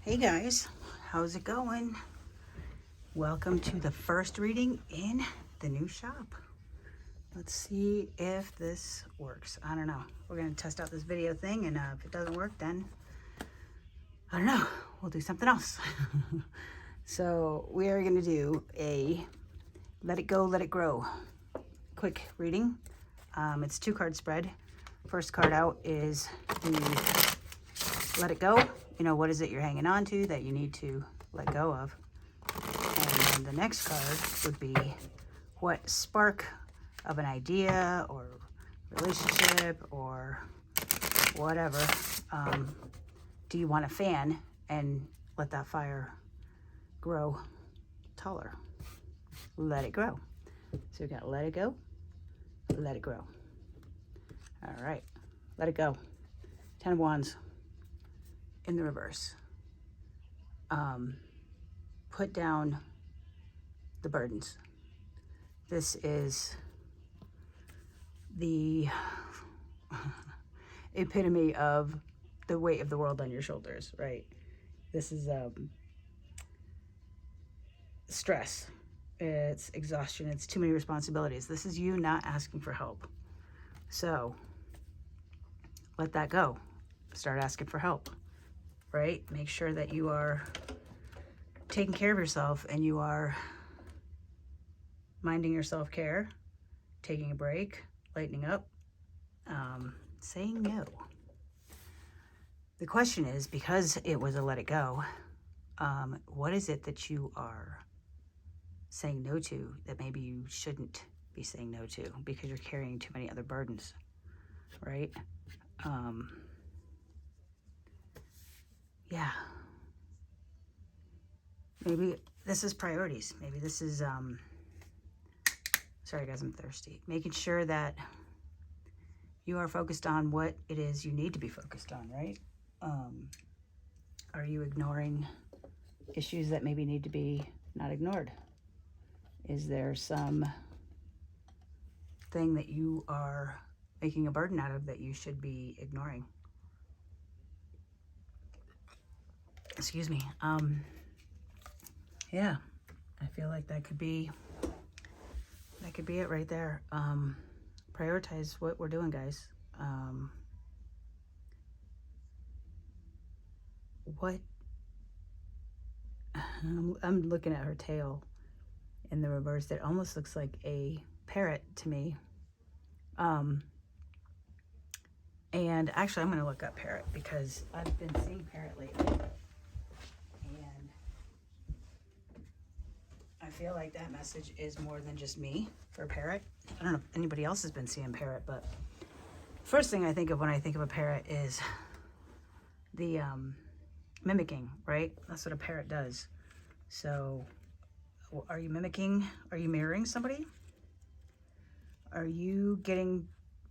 Hey guys, how's it going? Welcome to the first reading in the new shop. Let's see if this works. I don't know. We're going to test out this video thing, and if it doesn't work, then I don't know. We'll do something else. So we are going to do a Let It Go, Let It Grow quick reading. It's 2-card spread. First card out is the Let It Go. You know, what is it you're hanging on to that you need to let go of? And then the next card would be what spark of an idea or relationship or whatever do you want to fan and let that fire grow taller? Let it grow. So we got let it go, let it grow. All right, let it go. 10 of Wands in the reverse. Put down the burdens. This is the epitome of the weight of the world on your shoulders, right? This is stress. It's exhaustion. It's too many responsibilities. This is you not asking for help. So let that go. Start asking for help, right? Make sure that you are taking care of yourself and you are minding your self-care, taking a break, lightening up, saying no. The question is, because it was a let it go, what is it that you are saying no to that maybe you shouldn't be saying no to because you're carrying too many other burdens, right? Yeah. Maybe this is priorities. Maybe this is, sorry guys, I'm thirsty. Making sure that you are focused on what it is you need to be focused on, right? Are you ignoring issues that maybe need to be not ignored? Is there some thing that you are making a burden out of that you should be ignoring? Excuse me. Yeah, I feel like that could be it right there. Prioritize what we're doing, guys. I'm looking at her tail in the reverse. That almost looks like a parrot to me. And actually, I'm going to look up parrot because I've been seeing parrot lately. And I feel like that message is more than just me for parrot. I don't know if anybody else has been seeing parrot, but first thing I think of when I think of a parrot is the mimicking, right? That's what a parrot does. So are you mimicking? Are you mirroring somebody? Are you getting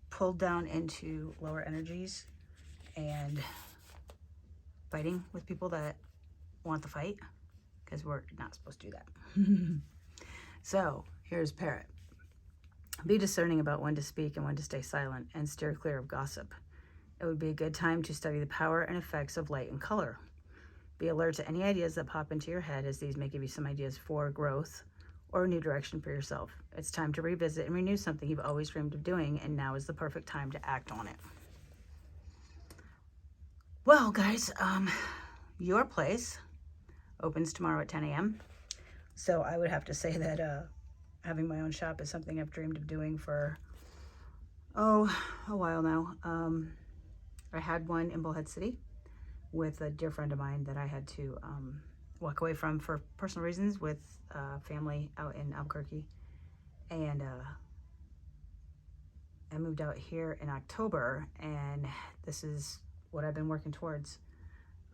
pulled down into lower energies and fighting with people that want the fight? Because we're not supposed to do that. So here's parrot. Be discerning about when to speak and when to stay silent, and steer clear of gossip. It would be a good time to study the power and effects of light and color. Be alert to any ideas that pop into your head, as these may give you some ideas for growth or a new direction for yourself. It's time to revisit and renew something you've always dreamed of doing, and now is the perfect time to act on it. Well, guys, your place opens tomorrow at 10 a.m. So I would have to say that having my own shop is something I've dreamed of doing for, a while now. I had one in Bullhead City with a dear friend of mine that I had to walk away from for personal reasons with family out in Albuquerque. And I moved out here in October, and this is what I've been working towards,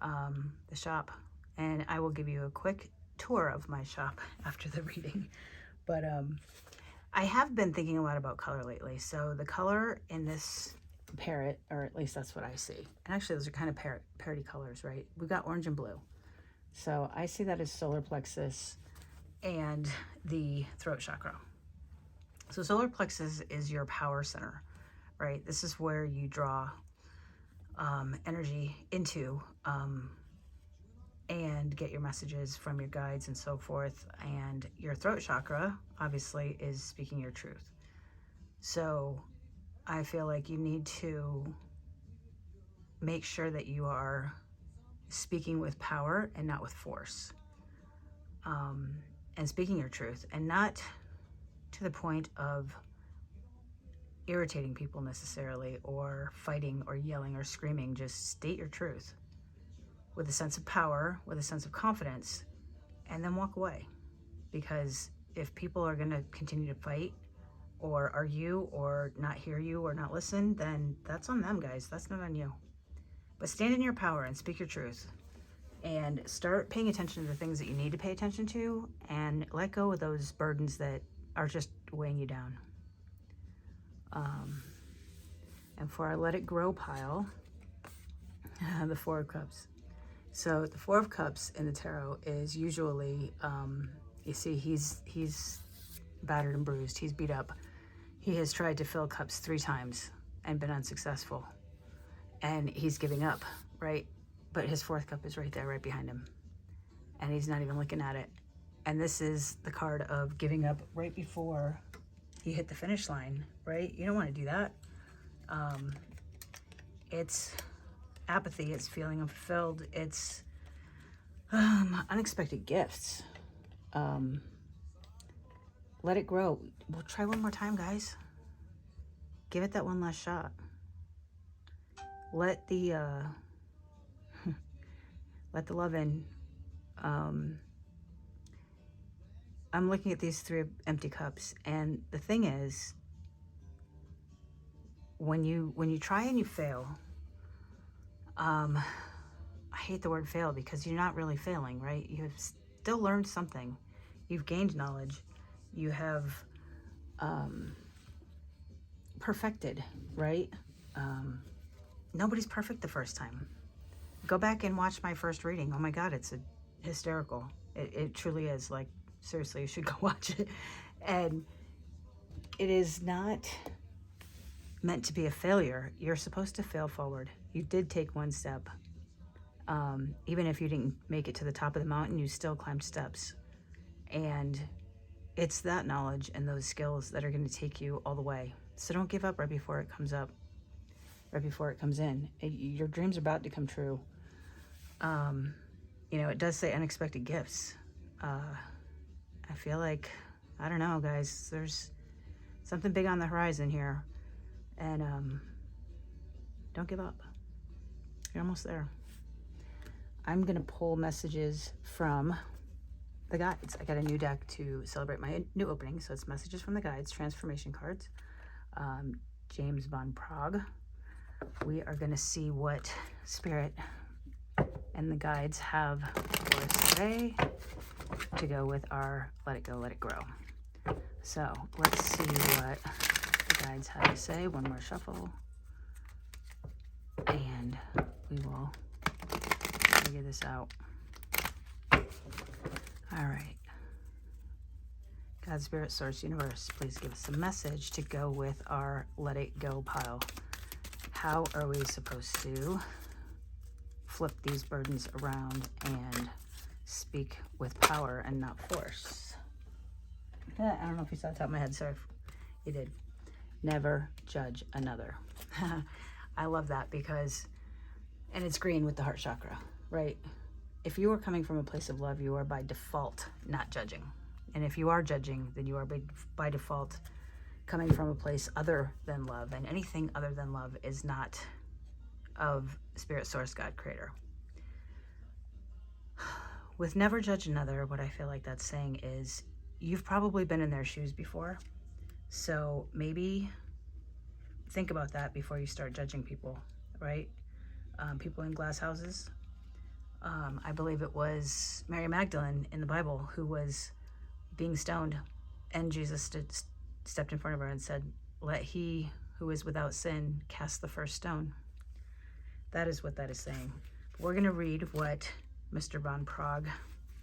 the shop. And I will give you a quick tour of my shop after the reading. But I have been thinking a lot about color lately. So the color in this parrot, or at least that's what I see. And actually those are kind of parroty colors, right? We've got orange and blue. So I see that as solar plexus and the throat chakra. So solar plexus is your power center, right? This is where you draw energy into and get your messages from your guides and so forth. And your throat chakra, obviously, is speaking your truth. So I feel like you need to make sure that you are speaking with power and not with force. And speaking your truth, and not to the point of irritating people necessarily, or fighting or yelling or screaming. Just state your truth with a sense of power, with a sense of confidence, and then walk away. Because if people are going to continue to fight or argue or not hear you or not listen, then that's on them, guys. That's not on you. But stand in your power and speak your truth, and start paying attention to the things that you need to pay attention to, and let go of those burdens that are just weighing you down. And for our Let It Grow pile, the Four of Cups. So the Four of Cups in the tarot is usually, you see, he's battered and bruised. He's beat up. He has tried to fill cups 3 times and been unsuccessful. And he's giving up, right? But his 4th cup is right there, right behind him. And he's not even looking at it. And this is the card of giving up right before you hit the finish line, right? You don't want to do that. It's apathy, it's feeling unfulfilled, it's unexpected gifts. Let it grow. We'll try one more time, guys. Give it that one last shot. Let the let the love in. I'm looking at these 3 empty cups, and the thing is, when you try and you fail, I hate the word fail, because you're not really failing, right? You have still learned something. You've gained knowledge. You have perfected, right? Nobody's perfect the first time. Go back and watch my first reading. Oh my God, it's hysterical. It truly is. Like, seriously, you should go watch it. And it is not meant to be a failure. You're supposed to fail forward. You did take one step. Even if you didn't make it to the top of the mountain, you still climbed steps. And it's that knowledge and those skills that are going to take you all the way. So don't give up right before it comes up, right before it comes in. Your dreams are about to come true. You know, it does say unexpected gifts. I feel like, I don't know, guys, there's something big on the horizon here. And don't give up. You're almost there. I'm going to pull messages from the guides. I got a new deck to celebrate my new opening. So it's messages from the guides, transformation cards. James Von Prague. We are going to see what Spirit and the guides have for us today to go with our Let It Go, Let It Grow. So let's see what the guides have to say. One more shuffle. And we will figure this out. All right. God, Spirit, Source, Universe, please give us a message to go with our Let It Go pile. How are we supposed to flip these burdens around and speak with power and not force? I don't know if you saw the top of my head. Sorry if you did. Never judge another. I love that because, and it's green with the heart chakra, right? If you are coming from a place of love, you are by default not judging. And if you are judging, then you are by default coming from a place other than love. And anything other than love is not of Spirit, Source, God, Creator. With never judge another, what I feel like that's saying is you've probably been in their shoes before. So maybe think about that before you start judging people, right? People in glass houses. I believe it was Mary Magdalene in the Bible who was being stoned, and Jesus stepped in front of her and said, "Let he who is without sin cast the first stone." That is what that is saying. We're going to read what Mr. Von Prague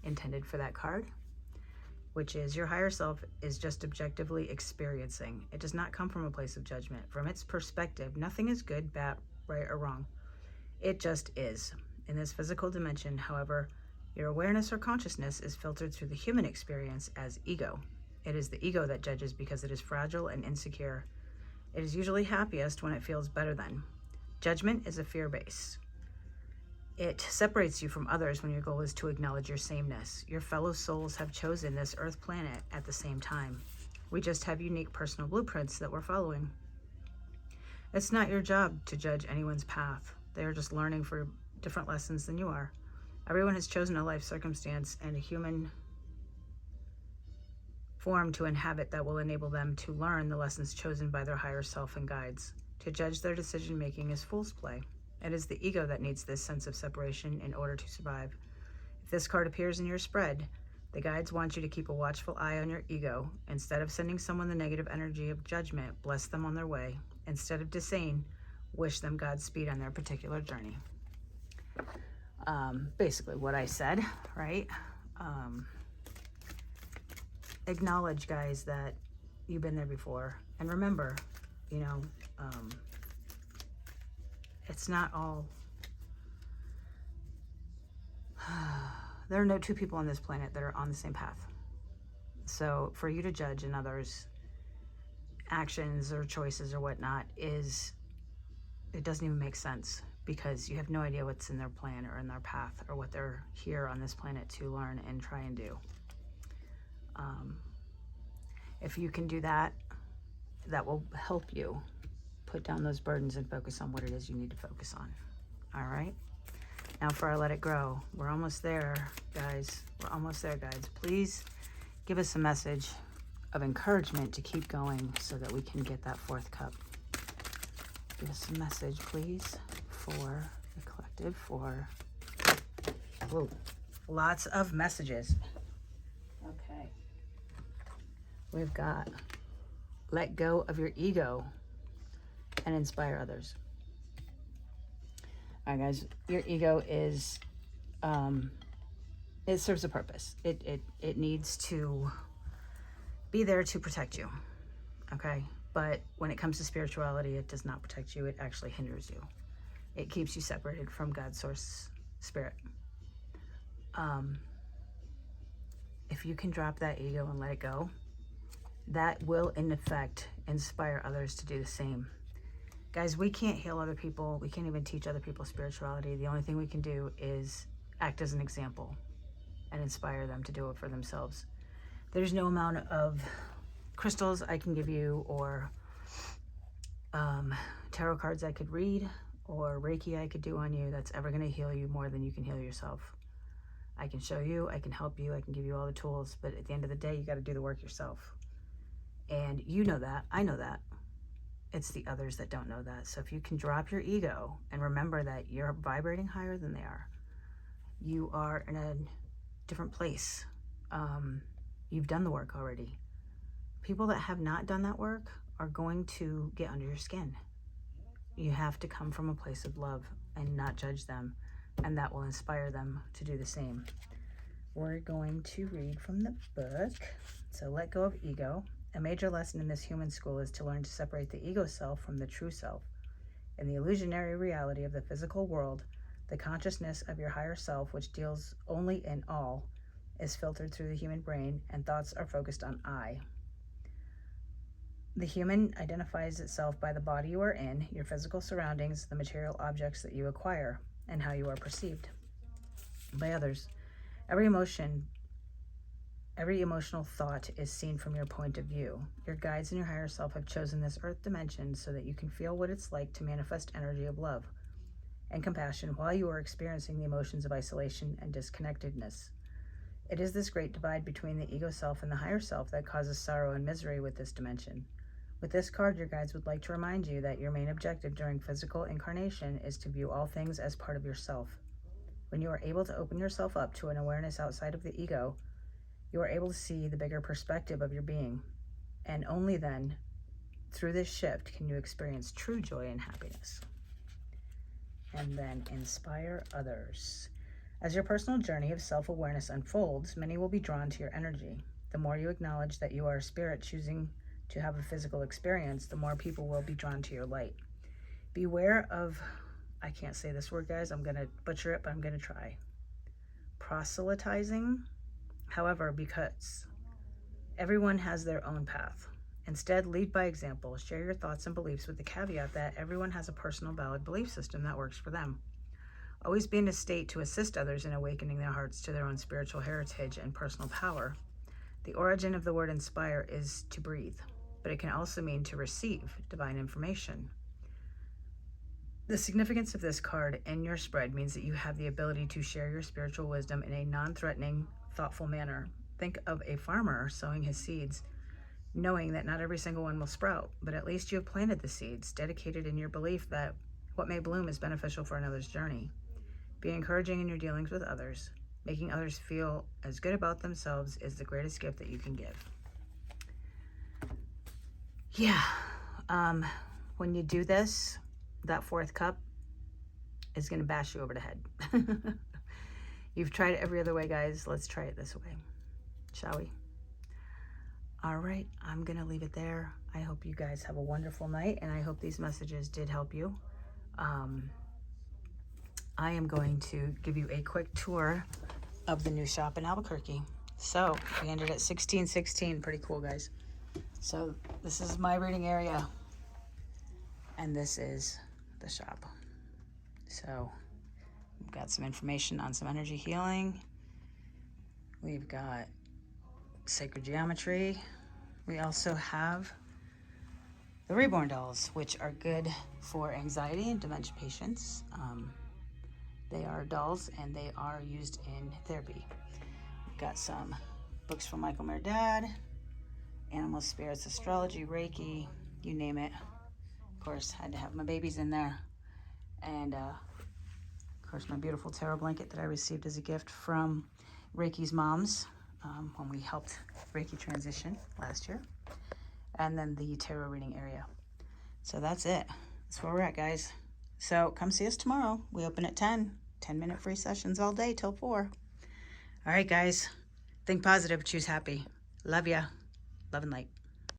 intended for that card, which is your higher self is just objectively experiencing. It does not come from a place of judgment. From its perspective, nothing is good, bad, right, or wrong. It just is. In this physical dimension, however, Your awareness or consciousness is filtered through the human experience as ego. It is the ego that judges because it is fragile and insecure. It is usually happiest when it feels better than. Judgment is a fear base. It separates you from others when your goal is to acknowledge your sameness. Your fellow souls have chosen this Earth planet at the same time. We just have unique personal blueprints that we're following. It's not your job to judge anyone's path. They are just learning for different lessons than you are. Everyone has chosen a life circumstance and a human form to inhabit that will enable them to learn the lessons chosen by their higher self and guides. To judge their decision making is fool's play. It is the ego that needs this sense of separation in order to survive. If this card appears in your spread, the guides want you to keep a watchful eye on your ego. Instead of sending someone the negative energy of judgment, bless them on their way. Instead of disdain, wish them Godspeed on their particular journey. Basically what I said, right? Acknowledge, guys, that you've been there before. And remember, you know, it's not all... There are no two people on this planet that are on the same path. So for you to judge another's actions or choices or whatnot it doesn't even make sense, because you have no idea what's in their plan or in their path or what they're here on this planet to learn and try and do. If you can do that, that will help you put down those burdens and focus on what it is you need to focus on. All right? Now for our Let It Grow. We're almost there, guys. We're almost there, guys. Please give us a message of encouragement to keep going so that we can get that fourth cup. Give us a message, please, for the collective, for... Whoa, lots of messages. Okay. We've got let go of your ego and inspire others. All right, guys, your ego is, it serves a purpose. It needs to be there to protect you, okay? But when it comes to spirituality, it does not protect you. It actually hinders you. It keeps you separated from God's source spirit. If you can drop that ego and let it go, that will, in effect, inspire others to do the same. Guys, we can't heal other people. We can't even teach other people spirituality. The only thing we can do is act as an example and inspire them to do it for themselves. There's no amount of crystals I can give you, or tarot cards I could read, or Reiki I could do on you that's ever going to heal you more than you can heal yourself. I can show you, I can help you, I can give you all the tools, but at the end of the day, you got to do the work yourself. And you know that, I know that. It's the others that don't know that. So if you can drop your ego and remember that you're vibrating higher than they are, you are in a different place. You've done the work already. People that have not done that work are going to get under your skin. You have to come from a place of love and not judge them, and that will inspire them to do the same. We're going to read from the book. So let go of ego. A major lesson in this human school is to learn to separate the ego self from the true self. In the illusionary reality of the physical world, the consciousness of your higher self, which deals only in all, is filtered through the human brain, and thoughts are focused on I. The human identifies itself by the body you are in, your physical surroundings, the material objects that you acquire, and how you are perceived by others. Every emotional thought is seen from your point of view. Your guides and your higher self have chosen this earth dimension so that you can feel what it's like to manifest energy of love and compassion while you are experiencing the emotions of isolation and disconnectedness. It is this great divide between the ego self and the higher self that causes sorrow and misery with this dimension. With this card, your guides would like to remind you that your main objective during physical incarnation is to view all things as part of yourself. When you are able to open yourself up to an awareness outside of the ego, you are able to see the bigger perspective of your being. And only then, through this shift, can you experience true joy and happiness. And then inspire others. As your personal journey of self-awareness unfolds, many will be drawn to your energy. The more you acknowledge that you are a spirit choosing to have a physical experience, the more people will be drawn to your light. Beware of, I can't say this word, guys, I'm going to butcher it, but I'm going to try. proselytizing. However, because everyone has their own path. Instead, lead by example. Share your thoughts and beliefs with the caveat that everyone has a personal, valid belief system that works for them. Always be in a state to assist others in awakening their hearts to their own spiritual heritage and personal power. The origin of the word inspire is to breathe, but it can also mean to receive divine information. The significance of this card in your spread means that you have the ability to share your spiritual wisdom in a non-threatening, thoughtful manner. Think of a farmer sowing his seeds, knowing that not every single one will sprout, but at least you have planted the seeds, dedicated in your belief that what may bloom is beneficial for another's journey. Be encouraging in your dealings with others. Making others feel as good about themselves is the greatest gift that you can give. Yeah, when you do this, that fourth cup is going to bash you over the head. You've tried it every other way, guys. Let's try it this way, shall we? All right, I'm going to leave it there. I hope you guys have a wonderful night, and I hope these messages did help you. I am going to give you a quick tour of the new shop in Albuquerque. So we ended at 1616. Pretty cool, guys. So this is my reading area, and this is the shop. So we've got some information on some energy healing. We've got sacred geometry. We also have the reborn dolls, which are good for anxiety and dementia patients. They are dolls, and they are used in therapy. We've got some books from Michael Merdad, Animal Spirits, Astrology, Reiki, you name it. Of course, had to have my babies in there. And, of course, my beautiful tarot blanket that I received as a gift from Reiki's moms when we helped Reiki transition last year. And then the tarot reading area. So that's it. That's where we're at, guys. So come see us tomorrow. We open at 10. 10-minute free sessions all day till 4. All right, guys. Think positive, choose happy. Love ya. Love and light.